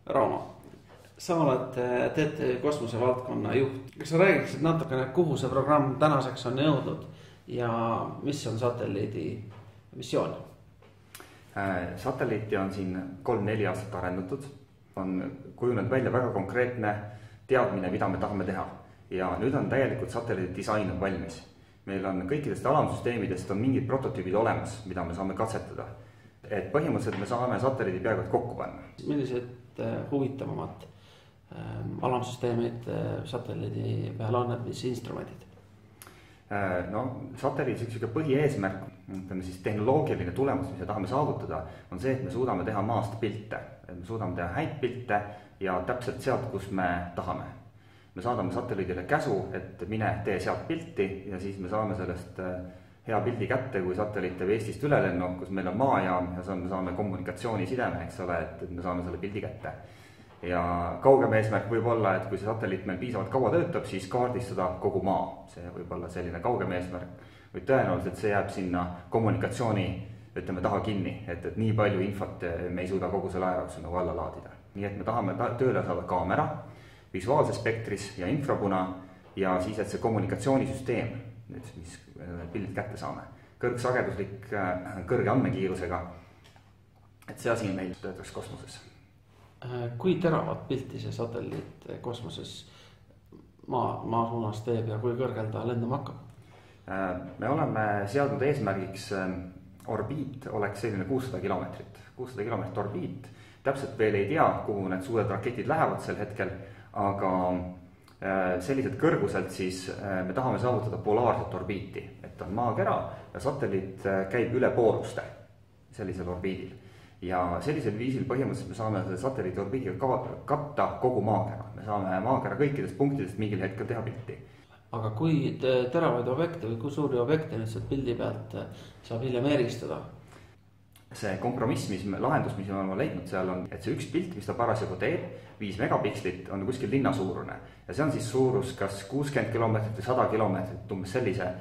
Rauno, sa oled TTÜ kosmosevaldkonna juht. Kas sa räägiksid natukene, kuhu see programm tänaseks on jõudnud ja mis on satelliidi missioon? Satelliiti on siin 3-4 aastat arendatud, on kujunenud välja väga konkreetne teadmine, mida me tahame teha. Ja nüüd on täielikult satelliidi disain on valmis. Meil on kõikidest alamsüsteemidest on mingid prototüübid olemas, mida me saame katsetada. Et põhimõtteliselt me saame satelliidi peaaegu kokku panna. Millised huvitavamad alamsüsteemid satelliidi peal on, mis instrumendid? No, satelliidi üks põhieesmärk, siis tehnoloogiline tulemus, mis me tahame saavutada, on see, et me suudame teha maast pilte. Me suudame teha häid pilte ja täpselt sealt, kus me tahame. Me saadame satelliidile käsu, et mine tee sealt pilti ja siis me saame sellest hea pildi kätte, kui satelliit teeb Eestist ülelennu, kus meil on maajaam ja me saame kommunikatsioonisideme, eks ole, et me saame selle pildi kätte. Ja kaugem eesmärk võib olla, et kui see satelliit meil piisavalt kaua töötab, siis kaardistada kogu maa. See võib olla selline kaugem eesmärk. Või tõenäoliselt see jääb sinna kommunikatsiooni, ütleme, taha kinni, et nii palju infot me ei suuda kogu selle aja jooksul nagu alla laadida. Nii et me tahame tööle saada kaamera, visuaalse spektris ja infrapuna ja siis, et see kommunikatsioonisüsteem, mis pildid kätte saame, kõrgsageduslik, kõrge andmekiirusega, et see asi meil töötaks kosmoses. Kui teravat pilti see satelliit kosmoses maa suunas teeb ja kui kõrgel ta lendama hakkab? Me oleme seadnud eesmärgiks orbiit oleks selline 600 kilomeetrit. 600 kilomeetrit orbiit. Täpselt veel ei tea, kuhu need suured raketid lähevad sel hetkel, aga selliselt kõrguselt siis me tahame saavutada polaarset orbiiti, et on maakera ja satelliit käib üle pooluste sellisel orbiidil. Ja sellisel viisil põhimõtteliselt me saame selle satelliidi orbiidiga katta kogu maakera. Me saame maakera kõikidest punktidest mingil hetkel teha pilti. Aga kui teravaid objekte või kui suuri objekte nüüd pildi pealt saab hiljem eristada? See kompromiss, lahendus, mis me oleme leidnud seal on, et see üks pilt, mis ta parasjagu teeb, 5 megapikslit on kuskil linna suurune. Ja see on siis suurus kas 60 kilomeetrit või 100 kilomeetrit, umbes sellise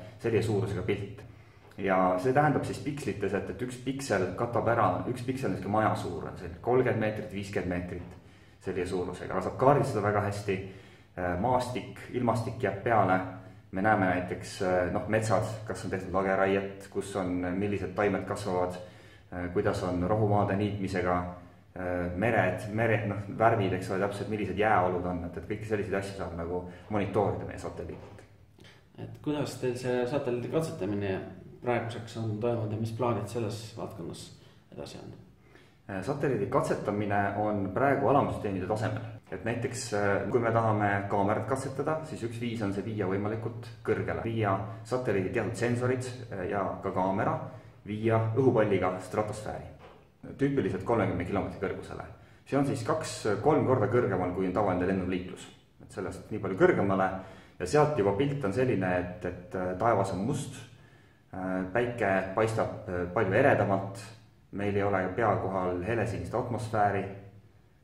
suurusega pilt. Ja see tähendab siis pikslites, et üks piksel katab ära, üks piksel on maja suur, on 30 meetrit, 50 meetrit sellise suurusega. Saab kaardistada väga hästi, maastik, ilmastik jääb peale. Me näeme näiteks metsad, kas on tehtud lageraiet, kus on millised taimed kasvavad, kuidas on rohumaade niitmisega, mered, värvid, eks ole, täpselt millised jääolud on, et kõik selliseid asju saab nagu monitoorida meie satelliidilt. Et kuidas teil see satelliidi katsetamine praeguseks on toimunud ja mis plaanid selles valdkonnas edasi on? Satelliidi katsetamine on praegu alamsüsteemide tasemel. Et näiteks kui me tahame kaamerat katsetada, siis üks viis on see viia võimalikult kõrgele. Viia satelliidi teatud sensorid ja ka kaamera, viia õhupalliga stratosfääri. Tüüpiliselt 30 kilomeetri kõrgusele. See on siis 2-3 korda kõrgemal kui on tavaline lennuliiklus. Et sellest nii palju kõrgemale ja sealt juba pilt on selline, et taevas on must, päike paistab palju eredamalt, meil ei ole pea kohal helesinist atmosfääri,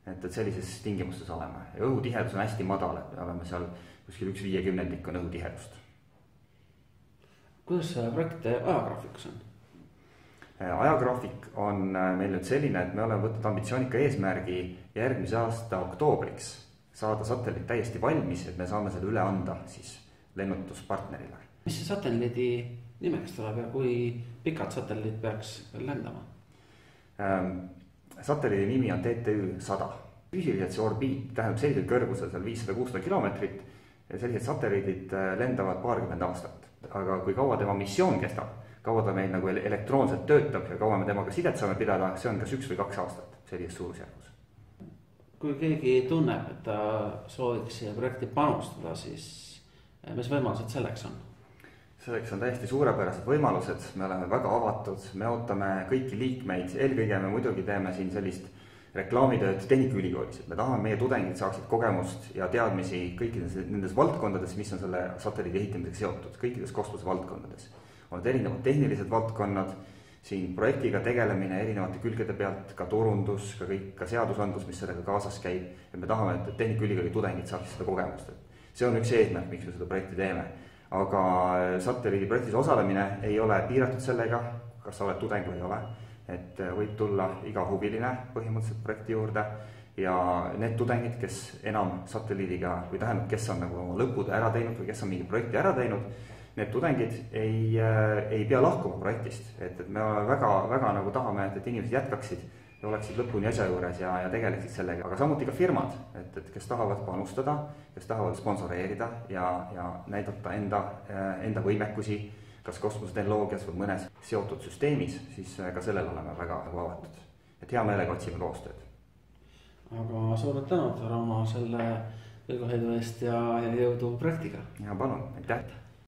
et sellises tingimustes oleme. Ja õhutihedus on hästi madal, et me oleme seal kuskil 1/50 on õhutihedust. Kuidas see projekti ajagraafikus on? Ajagraafik on meil nüüd selline, et me oleme võtnud ambitsioonika eesmärgi järgmise aasta oktoobriks saada satelliit täiesti valmis, et me saame selle üle anda siis lennutuspartnerile. Mis see satelliidi nimeks tuleb ja kui pikalt satelliit peaks lendama? Satelliidi nimi on TTÜ-100. Füüsiliselt see orbiit tähendab sellisel kõrgusel seal 500-600 kilomeetrit ja sellised satelliidid lendavad paarkümmend aastat. Aga kui kaua tema missioon kestab, kaua ta meil nagu elektroonselt töötab ja kaua me temaga sidet saame pidada, see on kas 1 või 2 aastat sellises suurusjärgus. Kui keegi tunneb, et ta sooviks siia projekti panustada, siis mis võimalused selleks on? Selleks on täiesti suurepärased võimalused, me oleme väga avatud, me ootame kõiki liikmeid, eelkõige me muidugi teeme siin sellist reklaamitööd Tehnikaülikoolis, et me tahame meie tudengid saaksid kogemust ja teadmisi kõikides nendes valdkondades, mis on selle satelliidi ehitamisega seotud, kõikides kosmose valdkondades. On erinevad tehnilised valdkonnad, siin projektiga tegelemine erinevate külgede pealt, ka turundus, ka seadusandlus, mis sellega kaasas käib, et me tahame, et Tehnikaülikooli tudengid saaksid seda kogemust. See on üks eesmärk, miks me seda projekti teeme. Aga satelliidi projektis osalemine ei ole piiratud sellega, kas sa oled tudeng või ei ole, et võib tulla iga huviline põhimõtteliselt projekti juurde ja need tudengid, kes enam satelliidiga või tähendab, kes on nagu oma lõputöö ära teinud või kes on mingi projekti ära teinud, need tudengid ei pea lahkuma projektist, et me väga nagu tahame, et inimesed jätkaksid ja oleksid lõpuni asja juures ja tegeleksid sellega, aga samuti ka firmad, et kes tahavad panustada, kes tahavad sponsoreerida ja näidata enda võimekusi, kas kosmosetehnoloogias või mõnes seotud süsteemis, siis ka sellel oleme väga avatud, et hea meelega otsime koostööd. Aga suured tänud, Rauno, selle õiguheidu eest ja jõudu projektiga. Ja palun, aitäh!